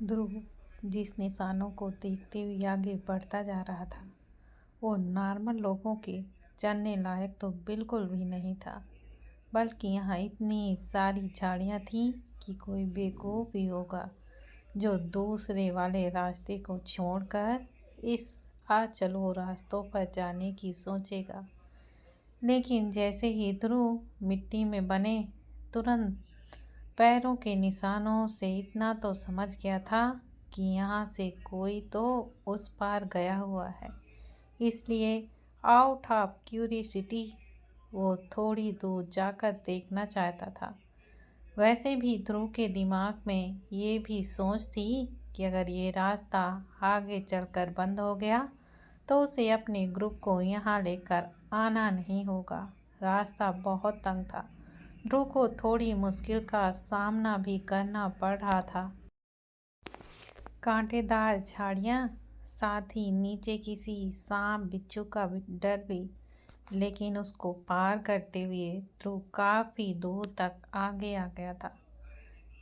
ध्रुव जिस निशानों को देखते हुए आगे बढ़ता जा रहा था वो नॉर्मल लोगों के चलने लायक तो बिल्कुल भी नहीं था, बल्कि यहाँ इतनी सारी झाड़ियाँ थीं कि कोई बेवकूफ़ भी होगा जो दूसरे वाले रास्ते को छोड़कर इस अचलो रास्तों पर जाने की सोचेगा। लेकिन जैसे ही ध्रुव मिट्टी में बने तुरंत पैरों के निशानों से इतना तो समझ गया था कि यहाँ से कोई तो उस पार गया हुआ है। इसलिए आउट ऑफ क्यूरियसिटी वो थोड़ी दूर जाकर देखना चाहता था। वैसे भी ध्रुव के दिमाग में ये भी सोच थी कि अगर ये रास्ता आगे चलकर बंद हो गया तो उसे अपने ग्रुप को यहाँ लेकर आना नहीं होगा। रास्ता बहुत तंग था। ध्रुव को थोड़ी मुश्किल का सामना भी करना पड़ रहा था। कांटेदार झाड़ियाँ, साथ ही नीचे किसी सांप बिच्छू का डर भी। लेकिन उसको पार करते हुए ध्रुव काफ़ी दूर तक आगे आ गया था।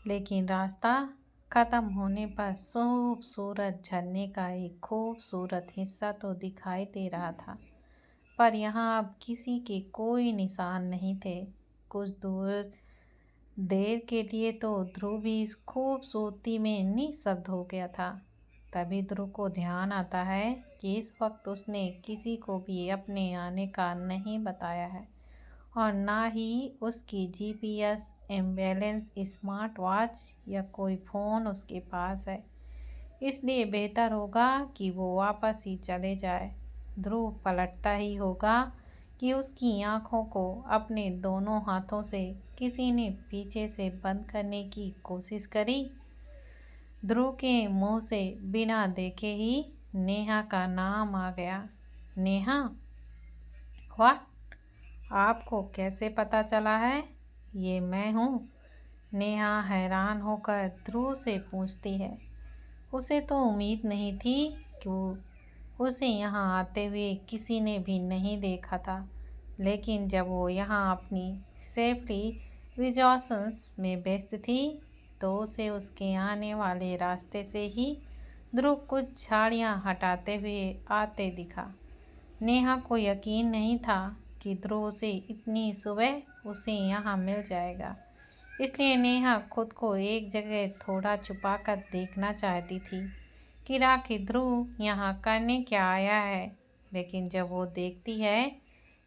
लेकिन रास्ता ख़त्म होने पर खूबसूरत झरने का एक खूबसूरत हिस्सा तो दिखाई दे रहा था, पर यहाँ अब किसी के कोई निशान नहीं थे। कुछ देर के लिए तो ध्रुव भी इस खूबसूरती में निःशब्द हो गया था। तभी ध्रुव को ध्यान आता है कि इस वक्त उसने किसी को भी अपने आने का नहीं बताया है और ना ही उसकी जीपीएस, एम्बुलेंस, स्मार्ट वॉच या कोई फ़ोन उसके पास है। इसलिए बेहतर होगा कि वो वापस ही चले जाए। ध्रुव पलटता ही होगा कि उसकी आंखों को अपने दोनों हाथों से किसी ने पीछे से बंद करने की कोशिश करी। ध्रुव के मुंह से बिना देखे ही नेहा का नाम आ गया। नेहा, व्हाट? आपको कैसे पता चला है ये मैं हूँ? नेहा हैरान होकर ध्रुव से पूछती है। उसे तो उम्मीद नहीं थी कि उसे यहाँ आते हुए किसी ने भी नहीं देखा था। लेकिन जब वो यहाँ अपनी सेफ्टी प्रिकॉशंस में व्यस्त थी तो उसे उसके आने वाले रास्ते से ही ध्रुव कुछ झाड़ियाँ हटाते हुए आते दिखा। नेहा को यकीन नहीं था कि ध्रुव से इतनी सुबह उसे यहाँ मिल जाएगा। इसलिए नेहा खुद को एक जगह थोड़ा छुपाकर देखना चाहती थी कि आखिर ध्रुव यहाँ करने क्या आया है। लेकिन जब वो देखती है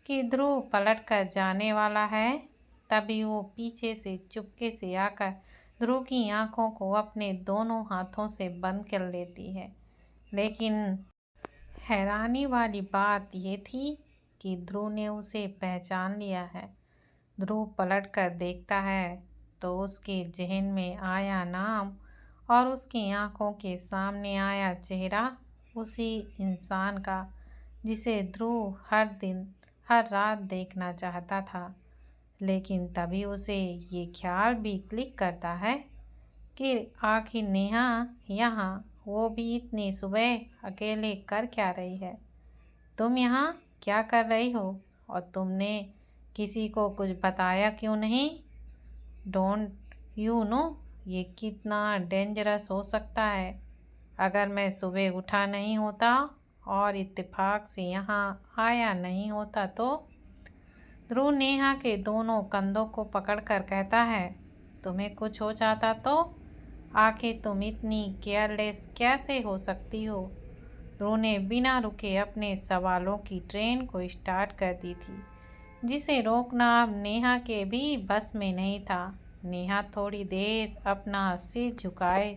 कि ध्रुव पलट कर जाने वाला है, तभी वो पीछे से चुपके से आकर ध्रुव की आंखों को अपने दोनों हाथों से बंद कर लेती है। लेकिन हैरानी वाली बात ये थी कि ध्रुव ने उसे पहचान लिया है। ध्रुव पलट कर देखता है तो उसके जहन में आया नाम और उसकी आंखों के सामने आया चेहरा उसी इंसान का जिसे ध्रुव हर दिन हर रात देखना चाहता था। लेकिन तभी उसे ये ख्याल भी क्लिक करता है कि आखिर नेहा यहाँ, वो भी इतनी सुबह अकेले कर क्या रही है? तुम यहाँ क्या कर रही हो और तुमने किसी को कुछ बताया क्यों नहीं? डोंट यू नो ये कितना डेंजरस हो सकता है? अगर मैं सुबह उठा नहीं होता और इत्तेफाक से यहाँ आया नहीं होता तो? ध्रुव नेहा के दोनों कंधों को पकड़कर कहता है, तुम्हें कुछ हो जाता तो? आखिर तुम इतनी केयरलेस कैसे हो सकती हो? ध्रुव ने बिना रुके अपने सवालों की ट्रेन को स्टार्ट कर दी थी, जिसे रोकना अब नेहा के भी बस में नहीं था। नेहा थोड़ी देर अपना सिर झुकाए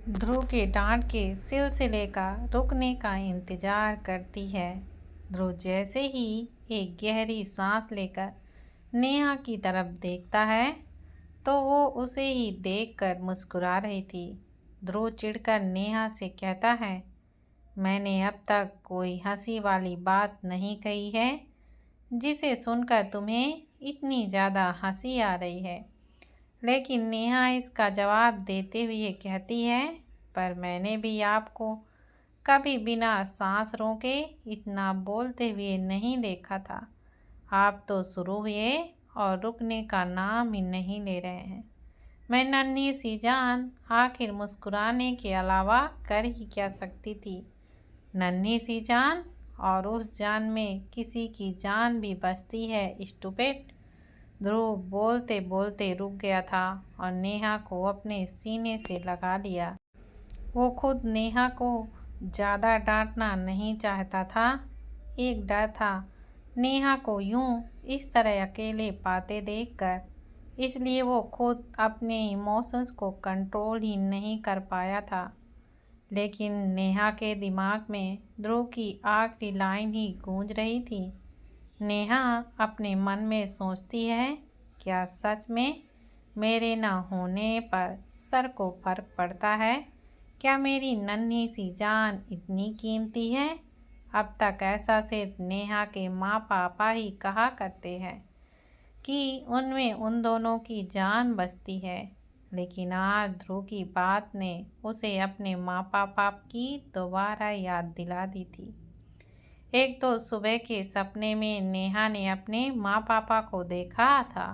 ध्रुव के डांट के सिलसिले का रुकने का इंतजार करती है। ध्रुव जैसे ही एक गहरी सांस लेकर नेहा की तरफ देखता है तो वो उसे ही देखकर मुस्कुरा रही थी। ध्रुव चिढ़कर नेहा से कहता है, मैंने अब तक कोई हंसी वाली बात नहीं कही है जिसे सुनकर तुम्हें इतनी ज़्यादा हंसी आ रही है। लेकिन नेहा इसका जवाब देते हुए कहती है, पर मैंने भी आपको कभी बिना सांस रोके इतना बोलते हुए नहीं देखा था। आप तो शुरू हुए और रुकने का नाम ही नहीं ले रहे हैं। मैं नन्ही सी जान आखिर मुस्कुराने के अलावा कर ही क्या सकती थी। नन्ही सी जान, और उस जान में किसी की जान भी बसती है स्टूपिड। ध्रुव बोलते बोलते रुक गया था और नेहा को अपने सीने से लगा लिया। वो खुद नेहा को ज़्यादा डांटना नहीं चाहता था। एक डर था नेहा को यूं इस तरह अकेले पाते देखकर, इसलिए वो खुद अपने इमोशंस को कंट्रोल ही नहीं कर पाया था। लेकिन नेहा के दिमाग में ध्रुव की आखिरी लाइन ही गूंज रही थी। नेहा अपने मन में सोचती है, क्या सच में मेरे न होने पर सर को फर्क पड़ता है? क्या मेरी नन्ही सी जान इतनी कीमती है? अब तक ऐसा सिर्फ नेहा के माँ पापा ही कहा करते हैं कि उनमें उन दोनों की जान बसती है। लेकिन आज ध्रुव की बात ने उसे अपने माँ पापा की दोबारा याद दिला दी थी। एक तो सुबह के सपने में नेहा ने अपने माँ पापा को देखा था,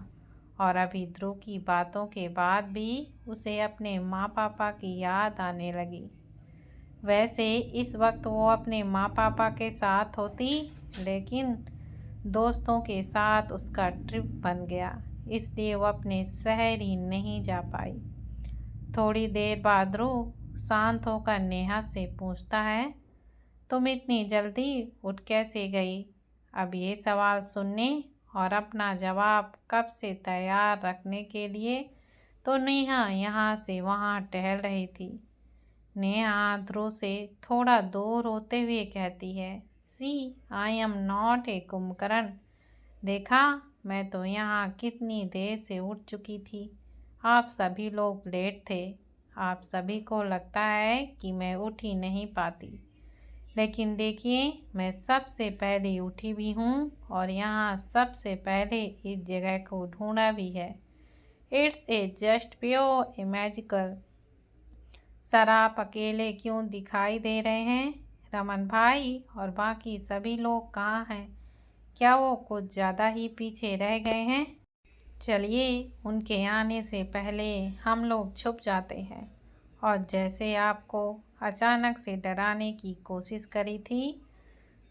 और अभी ध्रुव की बातों के बाद भी उसे अपने माँ पापा की याद आने लगी। वैसे इस वक्त वो अपने माँ पापा के साथ होती, लेकिन दोस्तों के साथ उसका ट्रिप बन गया, इसलिए वो अपने शहर ही नहीं जा पाई। थोड़ी देर बाद ध्रुव शांत होकर नेहा से पूछता है, तुम इतनी जल्दी उठ कैसे गई? अब ये सवाल सुनने और अपना जवाब कब से तैयार रखने के लिए तो नेहा यहाँ से वहाँ टहल रही थी। नेहा ध्रुव से थोड़ा दूर होते हुए कहती है, see I'm not a Kumbhakarna. देखा, मैं तो यहाँ कितनी देर से उठ चुकी थी। आप सभी लोग लेट थे। आप सभी को लगता है कि मैं उठ ही नहीं पाती, लेकिन देखिए मैं सबसे पहले उठी भी हूँ और यहाँ सबसे पहले इस जगह को ढूंढा भी है। It's a just pure A magical. Sir आप अकेले क्यों दिखाई दे रहे हैं? रमन भाई और बाकी सभी लोग कहाँ हैं? क्या वो कुछ ज़्यादा ही पीछे रह गए हैं? चलिए उनके आने से पहले हम लोग छुप जाते हैं। और जैसे आपको अचानक से डराने की कोशिश करी थी,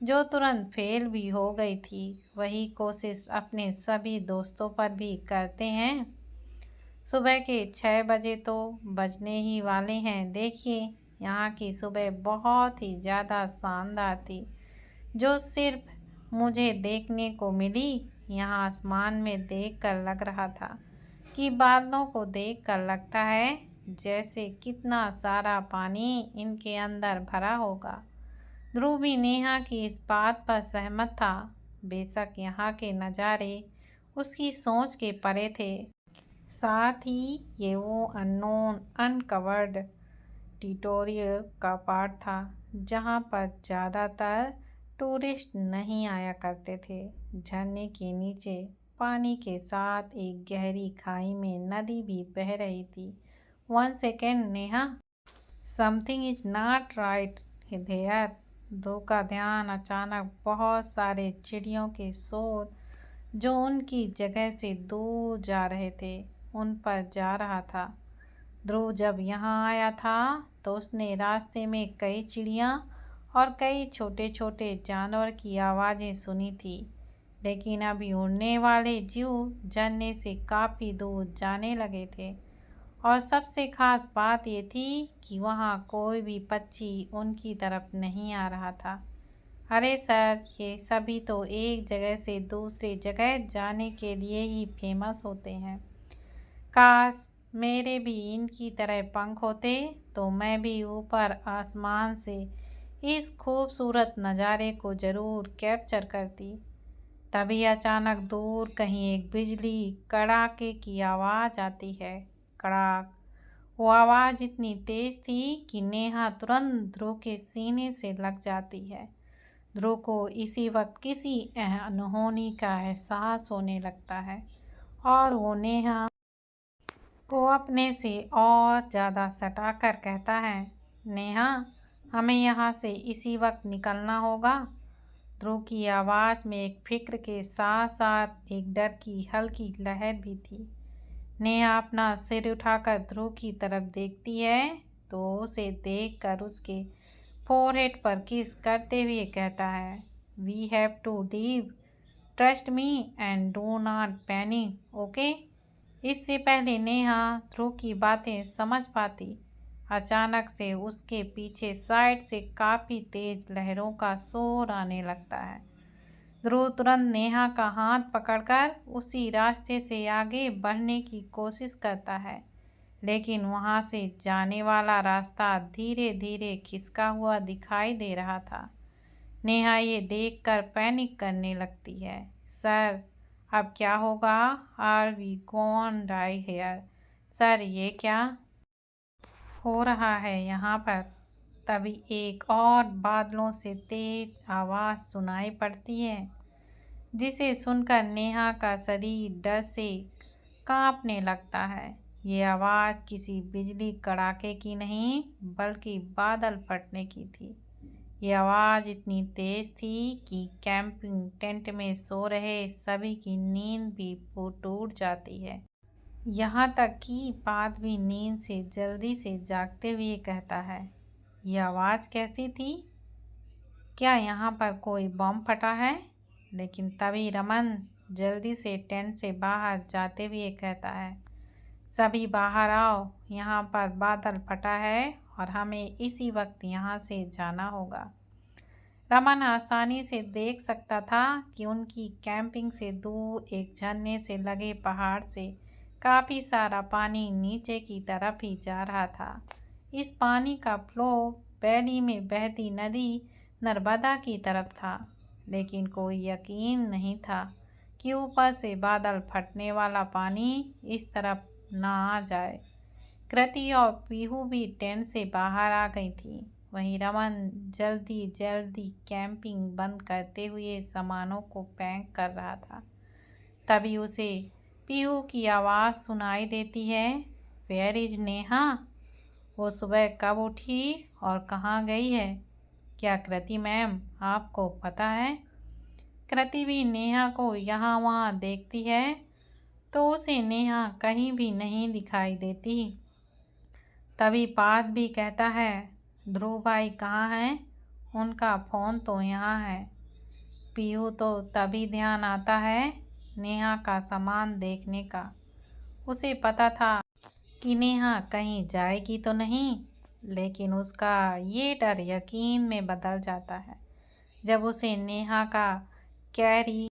जो तुरंत फेल भी हो गई थी, वही कोशिश अपने सभी दोस्तों पर भी करते हैं। सुबह के 6 बजे तो बजने ही वाले हैं। देखिए यहाँ की सुबह बहुत ही ज़्यादा शानदार थी, जो सिर्फ मुझे देखने को मिली। यहाँ आसमान में देखकर लग रहा था कि बादलों को देखकर लगता है जैसे कितना सारा पानी इनके अंदर भरा होगा। ध्रुव भी नेहा की इस बात पर सहमत था। बेशक यहाँ के नज़ारे उसकी सोच के परे थे। साथ ही ये वो अननोन अनकवर्ड ट्यूटोरियल का पार्ट था जहाँ पर ज़्यादातर टूरिस्ट नहीं आया करते थे। झरने के नीचे पानी के साथ एक गहरी खाई में नदी भी बह रही थी। 1 second Neha, something is not right there. Dhruv का ध्यान अचानक बहुत सारे चिड़ियों के शोर जो उनकी जगह से दूर जा रहे थे उन पर जा रहा था। ध्रुव जब यहाँ आया था तो उसने रास्ते में कई चिड़िया और कई छोटे छोटे जानवर की आवाज़ें सुनी थी, लेकिन अभी उड़ने वाले जीव झरने से काफ़ी दूर जाने लगे थे। और सबसे खास बात ये थी कि वहाँ कोई भी पक्षी उनकी तरफ नहीं आ रहा था। अरे सर, ये सभी तो एक जगह से दूसरी जगह जाने के लिए ही फेमस होते हैं। काश मेरे भी इनकी तरह पंख होते तो मैं भी ऊपर आसमान से इस खूबसूरत नज़ारे को ज़रूर कैप्चर करती। तभी अचानक दूर कहीं एक बिजली कड़ाके की आवाज़ आती है। कड़ाक। वो आवाज़ इतनी तेज थी कि नेहा तुरंत ध्रुव के सीने से लग जाती है। ध्रुव को इसी वक्त किसी अनहोनी का एहसास होने लगता है और वो नेहा को अपने से और ज़्यादा सटाकर कहता है, नेहा हमें यहाँ से इसी वक्त निकलना होगा। ध्रुव की आवाज़ में एक फिक्र के साथ साथ एक डर की हल्की लहर भी थी। नेहा अपना सिर उठाकर ध्रुव की तरफ देखती है तो उसे देखकर उसके फोरहेड पर किस करते हुए कहता है, we have to leave, trust me and do not panic, okay. इससे पहले नेहा ध्रुव की बातें समझ पाती, अचानक से उसके पीछे साइड से काफी तेज लहरों का शोर आने लगता है। ध्रुव तुरंत नेहा का हाथ पकड़कर उसी रास्ते से आगे बढ़ने की कोशिश करता है, लेकिन वहां से जाने वाला रास्ता धीरे धीरे खिसका हुआ दिखाई दे रहा था। नेहा ये देखकर पैनिक करने लगती है। सर, अब क्या होगा? Are we gonna die here? Sir, ये क्या हो रहा है यहाँ पर? तभी एक और बादलों से तेज आवाज़ सुनाई पड़ती है, जिसे सुनकर नेहा का शरीर डर से कांपने लगता है। ये आवाज़ किसी बिजली कड़ाके की नहीं, बल्कि बादल फटने की थी। ये आवाज़ इतनी तेज थी कि कैंपिंग टेंट में सो रहे सभी की नींद भी टूट जाती है। यहाँ तक कि पाद भी नींद से जल्दी से जागते हुए कहता है, ये आवाज़ कैसी थी? क्या यहाँ पर कोई बम फटा है? लेकिन तभी रमन जल्दी से टेंट से बाहर जाते हुए कहता है, सभी बाहर आओ, यहाँ पर बादल फटा है और हमें इसी वक्त यहाँ से जाना होगा। रमन आसानी से देख सकता था कि उनकी कैंपिंग से दूर एक झरने से लगे पहाड़ से काफ़ी सारा पानी नीचे की तरफ ही जा रहा था। इस पानी का फ्लो वैली में बहती नदी नर्मदा की तरफ था, लेकिन कोई यकीन नहीं था कि ऊपर से बादल फटने वाला पानी इस तरफ ना आ जाए। कृति और पीहू भी टेंट से बाहर आ गई थी। वहीं रमन जल्दी जल्दी कैंपिंग बंद करते हुए सामानों को पैक कर रहा था। तभी उसे पीहू की आवाज़ सुनाई देती है, वेयर इज नेहा? वो सुबह कब उठी और कहाँ गई है? क्या कृति मैम आपको पता है? कृति भी नेहा को यहाँ वहाँ देखती है तो उसे नेहा कहीं भी नहीं दिखाई देती। तभी पाद भी कहता है, ध्रुव भाई कहाँ हैं? उनका फ़ोन तो यहाँ है। पीहू तो तभी ध्यान आता है नेहा का सामान देखने का। उसे पता था कि नेहा कहीं जाएगी तो नहीं, लेकिन उसका ये डर यकीन में बदल जाता है जब उसे नेहा का कैरी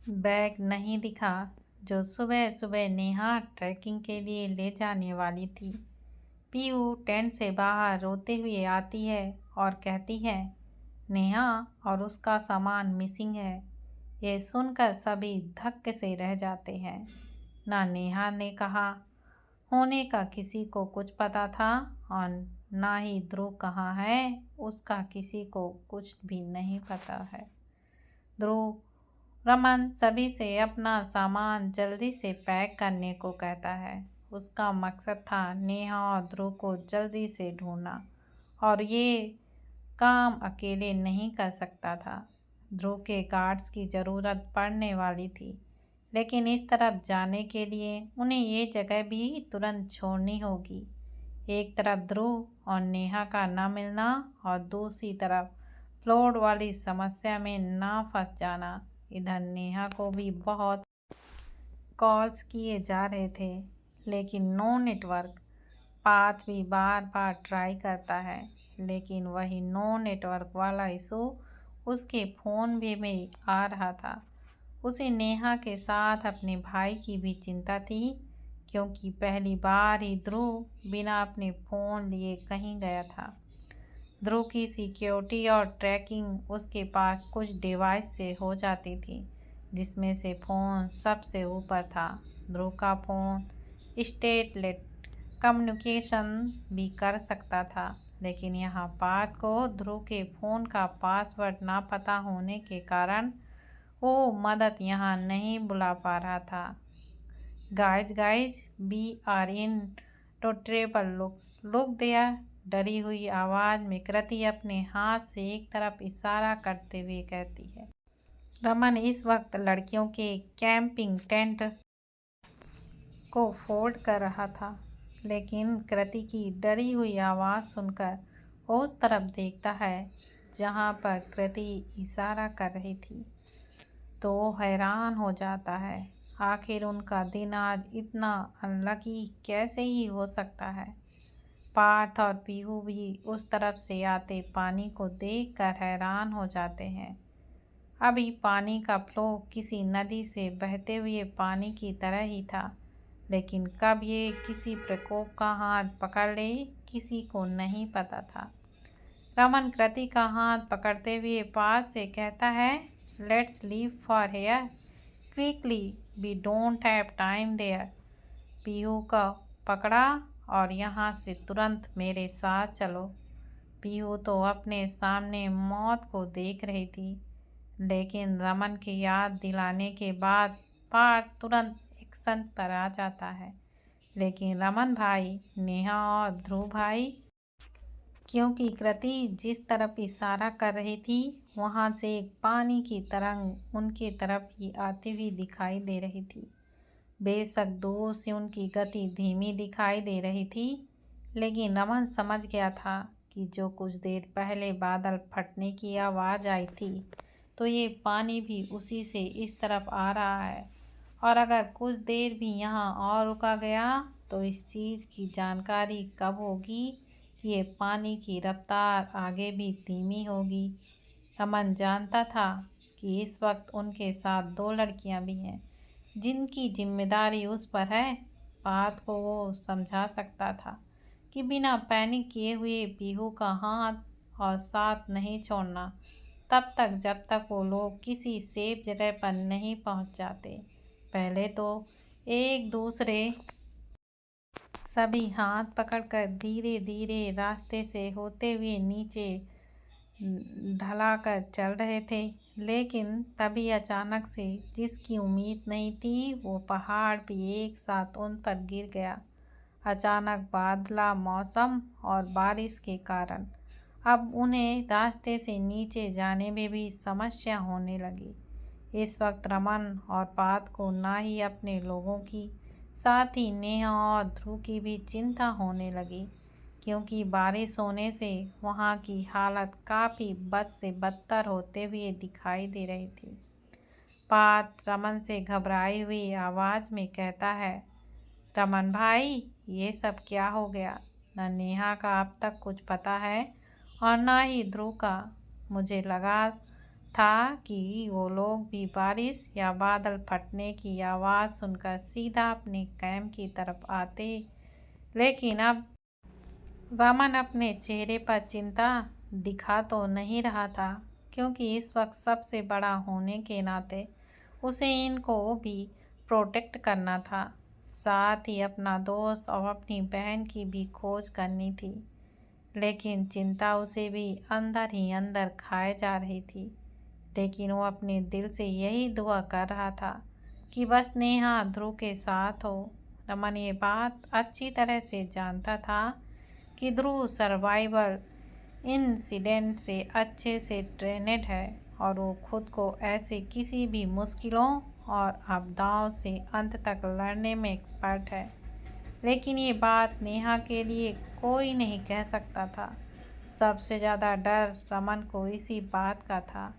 बैग नहीं दिखा, जो सुबह सुबह नेहा ट्रैकिंग के लिए ले जाने वाली थी। पीहू टेंट से बाहर रोते हुए आती है और कहती है, नेहा और उसका सामान मिसिंग है। ये सुनकर सभी धक्के से रह जाते हैं। ना नेहा ने कहा होने का किसी को कुछ पता था और ना ही ध्रुव कहाँ है उसका किसी को कुछ भी नहीं पता है। ध्रुव रमन सभी से अपना सामान जल्दी से पैक करने को कहता है। उसका मकसद था नेहा और ध्रुव को जल्दी से ढूंढना, और ये काम अकेले नहीं कर सकता था। ध्रुव के गार्ड्स की ज़रूरत पड़ने वाली थी, लेकिन इस तरफ जाने के लिए उन्हें ये जगह भी तुरंत छोड़नी होगी। एक तरफ ध्रुव और नेहा का न मिलना और दूसरी तरफ फ्लोड वाली समस्या में ना फंस जाना। इधर नेहा को भी बहुत कॉल्स किए जा रहे थे, लेकिन नो नेटवर्क। पाथ भी बार बार ट्राई करता है, लेकिन वही नो नेटवर्क वाला इशू उसके फ़ोन में आ रहा था। उसे नेहा के साथ अपने भाई की भी चिंता थी, क्योंकि पहली बार ही ध्रुव बिना अपने फ़ोन लिए कहीं गया था। ध्रुव की सिक्योरिटी और ट्रैकिंग उसके पास कुछ डिवाइस से हो जाती थी, जिसमें से फ़ोन सबसे ऊपर था। ध्रुव का फ़ोन स्टेटलेट कम्युनिकेशन भी कर सकता था, लेकिन यहाँ पार्थ को ध्रुव के फ़ोन का पासवर्ड ना पता होने के कारण वो मदद यहाँ नहीं बुला पा रहा था। Guys we are into trouble, look there. डरी हुई आवाज़ में कृति अपने हाथ से एक तरफ इशारा करते हुए कहती है। रमन इस वक्त लड़कियों के कैंपिंग टेंट को फोल्ड कर रहा था, लेकिन कृति की डरी हुई आवाज़ सुनकर वो उस तरफ देखता है जहाँ पर कृति इशारा कर रही थी, तो वो हैरान हो जाता है। आखिर उनका दिन आज इतना अनलकी कैसे ही हो सकता है। पार्थ और पीहू भी उस तरफ से आते पानी को देखकर हैरान हो जाते हैं। अभी पानी का फ्लो किसी नदी से बहते हुए पानी की तरह ही था, लेकिन कब ये किसी प्रकोप का हाथ पकड़ ले किसी को नहीं पता था। रमन कृति का हाथ पकड़ते हुए पास से कहता है, let's leave for here quickly, we don't have time there. Pihu का पकड़ा और यहाँ से तुरंत मेरे साथ चलो। पीहू तो अपने सामने मौत को देख रही थी, लेकिन रमन की याद दिलाने के बाद पार्थ तुरंत एक्शन पर आ जाता है। लेकिन रमन भाई, नेहा और ध्रुव भाई, क्योंकि कृति जिस तरफ इशारा कर रही थी वहां से एक पानी की तरंग उनके तरफ ही आती हुई दिखाई दे रही थी। बेशक दूर से उनकी गति धीमी दिखाई दे रही थी, लेकिन रमन समझ गया था कि जो कुछ देर पहले बादल फटने की आवाज़ आई थी, तो ये पानी भी उसी से इस तरफ आ रहा है। और अगर कुछ देर भी यहाँ और रुका गया तो इस चीज़ की जानकारी कब होगी कि ये पानी की रफ्तार आगे भी धीमी होगी। रमन जानता था कि इस वक्त उनके साथ दो लड़कियां भी हैं जिनकी जिम्मेदारी उस पर है। बात को वो समझा सकता था कि बिना पैनिक किए हुए पीहू का हाथ और साथ नहीं छोड़ना तब तक जब तक वो लोग किसी सेफ जगह पर नहीं पहुंच जाते। पहले तो एक दूसरे सभी हाथ पकड़कर धीरे धीरे रास्ते से होते हुए नीचे ढलाकर चल रहे थे, लेकिन तभी अचानक से जिसकी उम्मीद नहीं थी वो पहाड़ भी एक साथ उन पर गिर गया। अचानक बादला मौसम और बारिश के कारण अब उन्हें रास्ते से नीचे जाने में भी समस्या होने लगी। इस वक्त रमन और पार्थ को ना ही अपने लोगों की, साथ ही नेहा और ध्रुव की भी चिंता होने लगी, क्योंकि बारिश होने से वहाँ की हालत काफ़ी बद से बदतर होते हुए दिखाई दे रही थी। पार्थ रमन से घबराई हुई आवाज़ में कहता है, रमन भाई, ये सब क्या हो गया? न नेहा का अब तक कुछ पता है और ना ही ध्रुव का। मुझे लगा था कि वो लोग भी बारिश या बादल फटने की आवाज़ सुनकर सीधा अपने कैंप की तरफ आते, लेकिन अब रमन अपने चेहरे पर चिंता दिखा तो नहीं रहा था, क्योंकि इस वक्त सबसे बड़ा होने के नाते उसे इनको भी प्रोटेक्ट करना था, साथ ही अपना दोस्त और अपनी बहन की भी खोज करनी थी। लेकिन चिंता उसे भी अंदर ही अंदर खाए जा रही थी। लेकिन वो अपने दिल से यही दुआ कर रहा था कि बस नेहा ध्रुव के साथ हो। रमन ये बात अच्छी तरह से जानता था कि ध्रुव सर्वाइवल इंसिडेंट से अच्छे से ट्रेनेड है और वो खुद को ऐसे किसी भी मुश्किलों और आपदाओं से अंत तक लड़ने में एक्सपर्ट है। लेकिन ये बात नेहा के लिए कोई नहीं कह सकता था। सबसे ज़्यादा डर रमन को इसी बात का था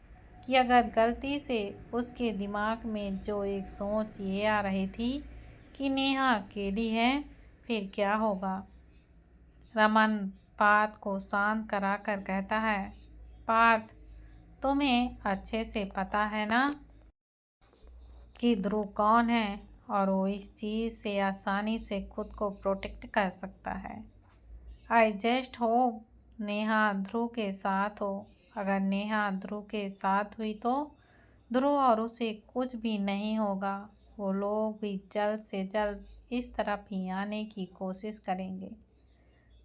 कि अगर गलती से उसके दिमाग में जो एक सोच ये आ रही थी कि नेहा अकेली है, फिर क्या होगा। रमन पार्थ को शांत कराकर कहता है, पार्थ, तुम्हें अच्छे से पता है ना कि ध्रुव कौन है और वो इस चीज़ से आसानी से खुद को प्रोटेक्ट कर सकता है। आई जस्ट होप नेहा ध्रुव के साथ हो। अगर नेहा ध्रुव के साथ हुई तो ध्रुव और उसे कुछ भी नहीं होगा। वो लोग भी जल्द से जल्द इस तरफ ही आने की कोशिश करेंगे।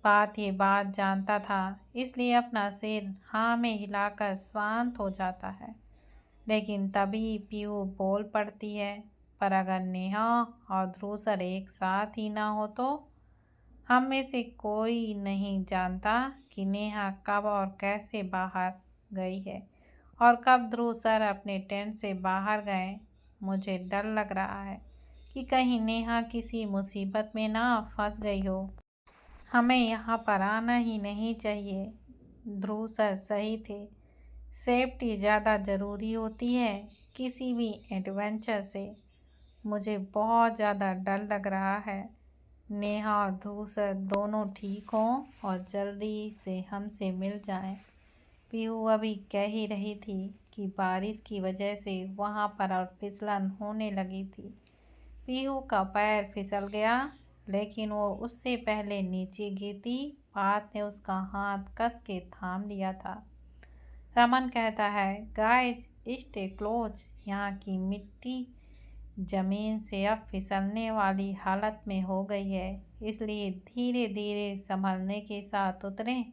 पार्थ ये बात जानता था, इसलिए अपना सिर हाँ में हिलाकर शांत हो जाता है। लेकिन तभी पीहू बोल पड़ती है, पर अगर नेहा और ध्रुव सर एक साथ ही ना हो तो? हम में से कोई नहीं जानता कि नेहा कब और कैसे बाहर गई है और कब ध्रुव सर अपने टेंट से बाहर गए। मुझे डर लग रहा है कि कहीं नेहा किसी मुसीबत में ना फंस गई हो। हमें यहाँ पर आना ही नहीं चाहिए। ध्रुव सर सही थे। सेफ्टी ज़्यादा ज़रूरी होती है किसी भी एडवेंचर से। मुझे बहुत ज़्यादा डर लग रहा है। नेहा और ध्रुव सर दोनों ठीक हों और जल्दी से हमसे मिल जाएं। पीहू अभी कह ही रही थी कि बारिश की वजह से वहाँ पर और फिसलन होने लगी थी। पीहू का पैर फिसल गया, लेकिन वो उससे पहले नीचे गिरती पात ने उसका हाथ कस के थाम लिया था। रमन कहता है, गाइस स्टे क्लोज। यहाँ की मिट्टी जमीन से अब फिसलने वाली हालत में हो गई है, इसलिए धीरे धीरे संभलने के साथ उतरें।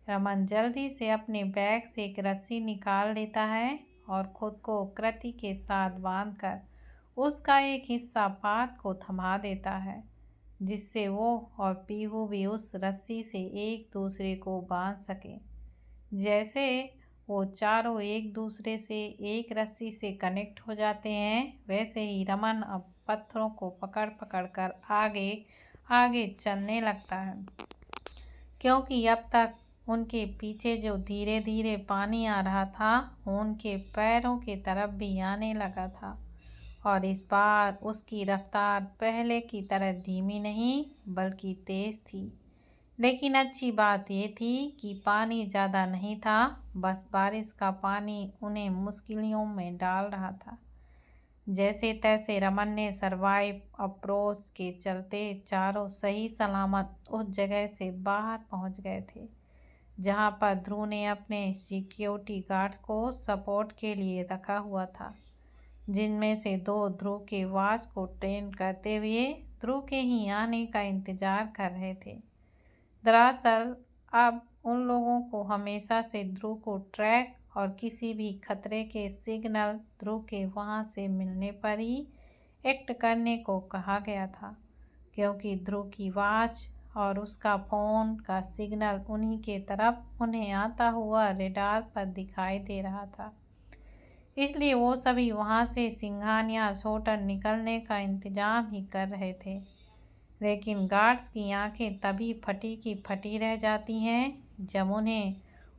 रमन जल्दी से अपने बैग से एक रस्सी निकाल लेता है और खुद को कृति के साथ बांधकर उसका एक हिस्सा पात को थमा देता है, जिससे वो और पीहू भी उस रस्सी से एक दूसरे को बांध सके। जैसे वो चारों एक दूसरे से एक रस्सी से कनेक्ट हो जाते हैं, वैसे ही रमन अब पत्थरों को पकड़ पकड़ कर आगे आगे चलने लगता है, क्योंकि अब तक उनके पीछे जो धीरे धीरे पानी आ रहा था, उनके पैरों की तरफ भी आने लगा था। और इस बार उसकी रफ्तार पहले की तरह धीमी नहीं बल्कि तेज थी। लेकिन अच्छी बात यह थी कि पानी ज़्यादा नहीं था, बस बारिश का पानी उन्हें मुश्किलों में डाल रहा था। जैसे तैसे रमन ने सरवाइव अप्रोच के चलते चारों सही सलामत उस जगह से बाहर पहुंच गए थे, जहां पर ध्रुव ने अपने सिक्योरिटी गार्ड को सपोर्ट के लिए रखा हुआ था, जिनमें से दो ध्रुव के वॉच को ट्रेन करते हुए ध्रुव के ही आने का इंतजार कर रहे थे। दरअसल अब उन लोगों को हमेशा से ध्रुव को ट्रैक और किसी भी खतरे के सिग्नल ध्रुव के वहां से मिलने पर ही एक्ट करने को कहा गया था, क्योंकि ध्रुव की वॉच और उसका फोन का सिग्नल उन्हीं के तरफ उन्हें आता हुआ रेडार पर दिखाई दे रहा था। इसलिए वो सभी वहां से सिंघानिया होटल निकलने का इंतजाम ही कर रहे थे। लेकिन गार्ड्स की आंखें तभी फटी की फटी रह जाती हैं जब उन्हें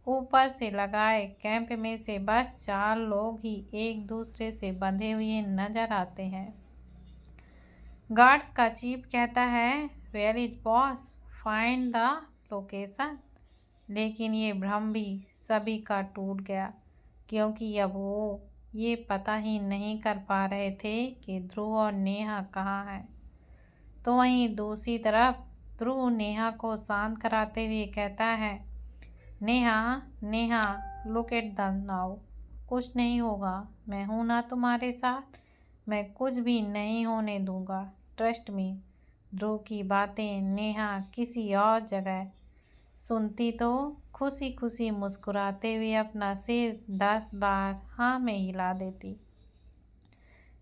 ऊपर से लगाए कैंप में से बस 4 लोग ही एक दूसरे से बंधे हुए नजर आते हैं। गार्ड्स का चीफ कहता है, where is boss, find the location. लेकिन ये भ्रम भी सभी का टूट गया, क्योंकि अब वो ये पता ही नहीं कर पा रहे थे कि ध्रुव और नेहा कहाँ हैं। तो वहीं दूसरी तरफ ध्रुव नेहा को शांत कराते हुए कहता है, Neha Neha look at the now, कुछ नहीं होगा, मैं हूं ना तुम्हारे साथ, मैं कुछ भी नहीं होने दूंगा, ट्रस्ट मी। ध्रुव की बातें नेहा किसी और जगह सुनती तो खुशी खुशी मुस्कुराते हुए अपना सिर 10 बार हाँ में हिला देती।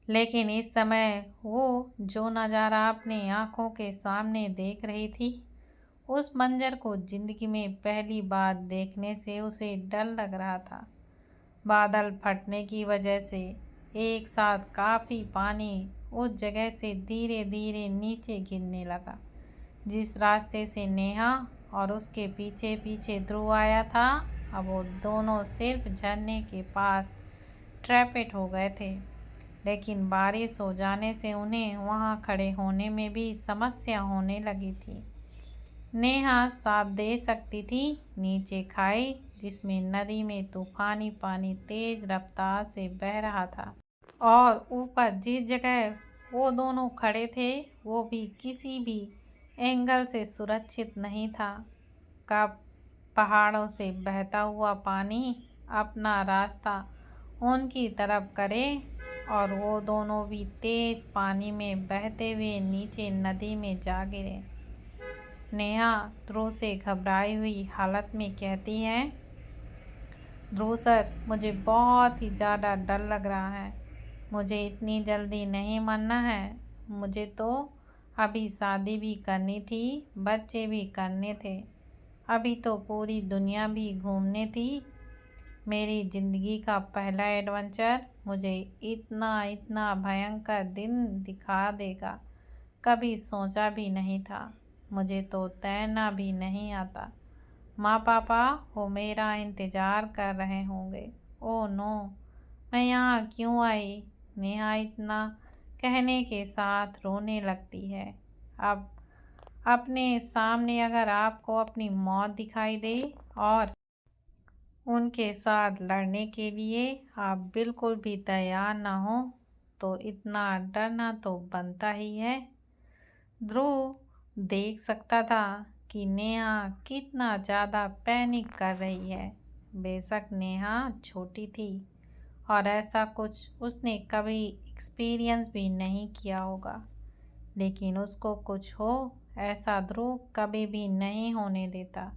लेकिन इस समय वो जो नज़ारा अपनी आंखों के सामने देख रही थी, उस मंजर को जिंदगी में पहली बार देखने से उसे डर लग रहा था। बादल फटने की वजह से एक साथ काफ़ी पानी उस जगह से धीरे धीरे नीचे गिरने लगा, जिस रास्ते से नेहा और उसके पीछे पीछे ध्रुव आया था। अब वो दोनों सिर्फ झरने के पास ट्रैपेट हो गए थे, लेकिन बारिश हो जाने से उन्हें वहां खड़े होने में भी समस्या होने लगी थी। नेहा साफ देख सकती थी नीचे खाई, जिसमें नदी में तूफानी पानी तेज रफ्तार से बह रहा था, और ऊपर जिस जगह वो दोनों खड़े थे वो भी किसी भी एंगल से सुरक्षित नहीं था। कब पहाड़ों से बहता हुआ पानी अपना रास्ता उनकी तरफ करे और वो दोनों भी तेज पानी में बहते हुए नीचे नदी में जा गिरे। नेहा ध्रुव से घबराई हुई हालत में कहती है, ध्रुव सर, मुझे बहुत ही ज़्यादा डर लग रहा है, मुझे इतनी जल्दी नहीं मरना है, मुझे तो अभी शादी भी करनी थी, बच्चे भी करने थे, अभी तो पूरी दुनिया भी घूमनी थी, मेरी ज़िंदगी का पहला एडवेंचर मुझे इतना इतना भयंकर दिन दिखा देगा, कभी सोचा भी नहीं था। मुझे तो तैरना भी नहीं आता। माँ पापा वो मेरा इंतज़ार कर रहे होंगे। ओह नो, मैं यहाँ क्यों आई? नेहा इतना कहने के साथ रोने लगती है। अब अपने सामने अगर आपको अपनी मौत दिखाई दे और उनके साथ लड़ने के लिए आप बिल्कुल भी तैयार ना हो, तो इतना डरना तो बनता ही है। ध्रुव देख सकता था कि नेहा कितना ज़्यादा पैनिक कर रही है। बेशक नेहा छोटी थी और ऐसा कुछ उसने कभी एक्सपीरियंस भी नहीं किया होगा, लेकिन उसको कुछ हो ऐसा ध्रुव कभी भी नहीं होने देता।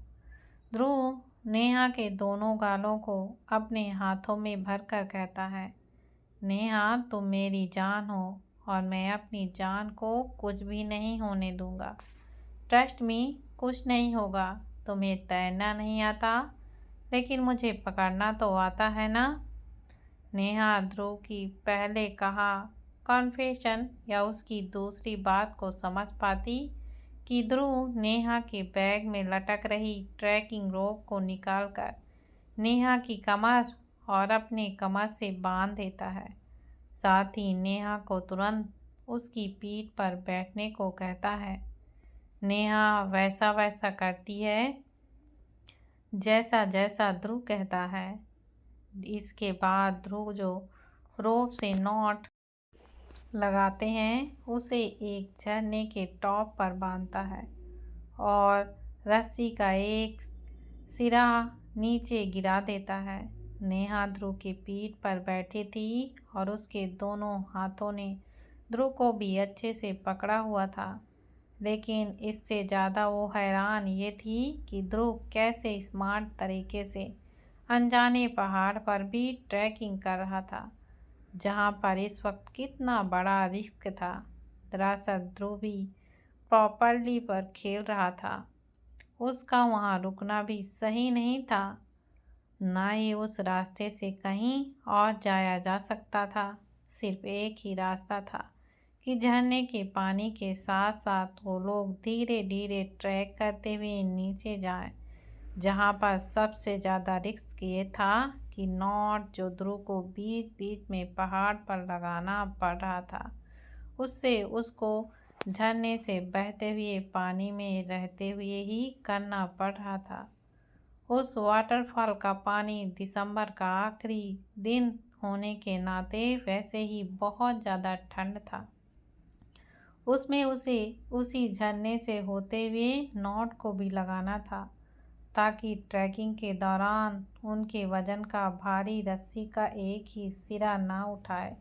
ध्रुव नेहा के दोनों गालों को अपने हाथों में भरकर कहता है, नेहा तुम मेरी जान हो और मैं अपनी जान को कुछ भी नहीं होने दूंगा। ट्रस्ट मी, कुछ नहीं होगा। तुम्हें तैरना नहीं आता, लेकिन मुझे पकड़ना तो आता है ना। नेहा ध्रुव की पहले कहा कॉन्फेशन या उसकी दूसरी बात को समझ पाती कि ध्रुव नेहा के बैग में लटक रही ट्रैकिंग रोप को निकालकर नेहा की कमर और अपने कमर से बांध देता है। साथ ही नेहा को तुरंत उसकी पीठ पर बैठने को कहता है। नेहा वैसा वैसा करती है जैसा जैसा ध्रुव कहता है। इसके बाद ध्रुव जो रोप से नॉट लगाते हैं उसे एक झरने के टॉप पर बांधता है और रस्सी का एक सिरा नीचे गिरा देता है। नेहा ध्रुव की पीठ पर बैठी थी और उसके दोनों हाथों ने ध्रुव को भी अच्छे से पकड़ा हुआ था, लेकिन इससे ज़्यादा वो हैरान ये थी कि ध्रुव कैसे स्मार्ट तरीके से अनजाने पहाड़ पर भी ट्रैकिंग कर रहा था, जहाँ पर इस वक्त कितना बड़ा रिस्क था। दरअसल ध्रुव भी प्रॉपर्ली पर खेल रहा था। उसका वहाँ रुकना भी सही नहीं था, ना ही उस रास्ते से कहीं और जाया जा सकता था। सिर्फ एक ही रास्ता था कि झरने के पानी के साथ साथ वो लोग धीरे धीरे ट्रैक करते हुए नीचे जाएं, जहाँ पर सबसे ज़्यादा रिस्क ये था कि नॉट जो ध्रुव को बीच बीच में पहाड़ पर लगाना पड़ रहा था, उससे उसको झरने से बहते हुए पानी में रहते हुए ही करना पड़ रहा था। उस वाटरफॉल का पानी दिसंबर का आखिरी दिन होने के नाते वैसे ही बहुत ज़्यादा ठंड था। उसमें उसे उसी झरने से होते हुए नॉट को भी लगाना था, ताकि ट्रैकिंग के दौरान उनके वजन का भारी रस्सी का एक ही सिरा ना उठाए।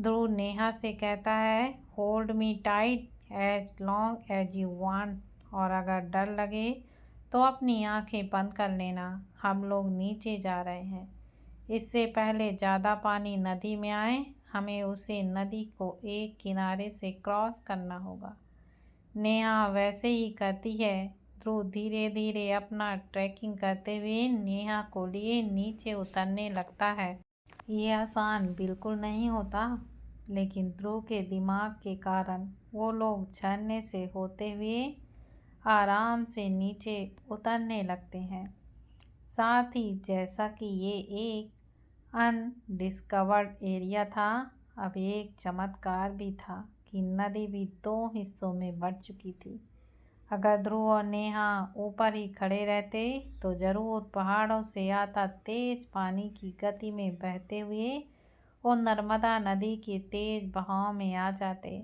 ध्रुव नेहा से कहता है, hold me tight as long as you want, और अगर डर लगे तो अपनी आंखें बंद कर लेना, हम लोग नीचे जा रहे हैं। इससे पहले ज़्यादा पानी नदी में आए, हमें उसे नदी को एक किनारे से क्रॉस करना होगा। नेहा वैसे ही करती है। ध्रुव धीरे धीरे अपना ट्रैकिंग करते हुए नेहा को लिए नीचे उतरने लगता है। ये आसान बिल्कुल नहीं होता, लेकिन ध्रुव के दिमाग के कारण वो लोग झरने से होते हुए आराम से नीचे उतरने लगते हैं। साथ ही जैसा कि ये एक अनडिस्कवर्ड एरिया था, अब एक चमत्कार भी था कि नदी भी दो हिस्सों में बंट चुकी थी। अगर ध्रुव और नेहा ऊपर ही खड़े रहते तो ज़रूर पहाड़ों से आता तेज पानी की गति में बहते हुए वो नर्मदा नदी के तेज बहाव में आ जाते।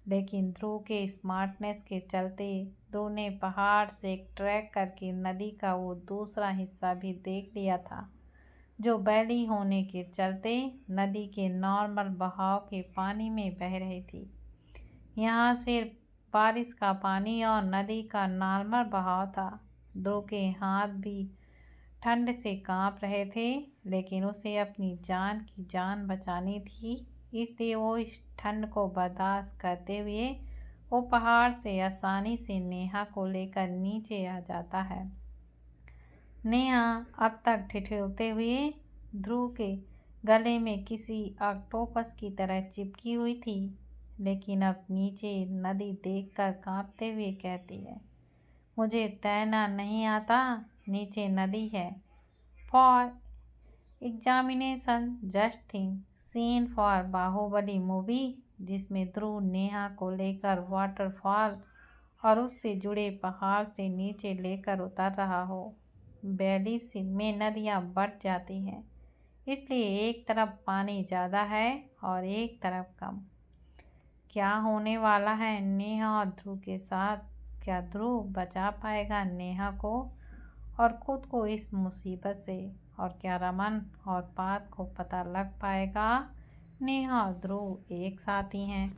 लेकिन ध्रुव के स्मार्टनेस के चलते ध्रुव ने पहाड़ से ट्रैक करके नदी का वो दूसरा हिस्सा भी देख लिया था, जो बैली होने के चलते नदी के नॉर्मल बहाव के पानी में बह रही थी। यहाँ सिर्फ बारिश का पानी और नदी का नॉर्मल बहाव था। ध्रुव के हाथ भी ठंड से कांप रहे थे, लेकिन उसे अपनी जान की जान बचानी थी, इसलिए वो इस ठंड को बर्दाश्त करते हुए वो पहाड़ से आसानी से नेहा को लेकर नीचे आ जाता है। नेहा अब तक ठिठुरते हुए ध्रुव के गले में किसी ऑक्टोपस की तरह चिपकी हुई थी, लेकिन अब नीचे नदी देखकर कांपते हुए कहती है, मुझे तैरना नहीं आता, नीचे नदी है। For examination just think scene for Baahubali movie, जिसमें ध्रुव नेहा को लेकर वाटरफॉल और उससे जुड़े पहाड़ से नीचे लेकर उतर रहा हो। वैली में नदियाँ बढ़ जाती हैं, इसलिए एक तरफ पानी ज़्यादा है और एक तरफ कम। क्या होने वाला है नेहा और ध्रुव के साथ? क्या ध्रुव बचा पाएगा नेहा को और खुद को इस मुसीबत से? और क्या रमन और पार्थ को पता लग पाएगा नेहा और ध्रुव एक साथ ही हैं?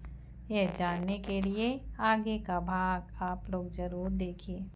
यह जानने के लिए आगे का भाग आप लोग ज़रूर देखिए।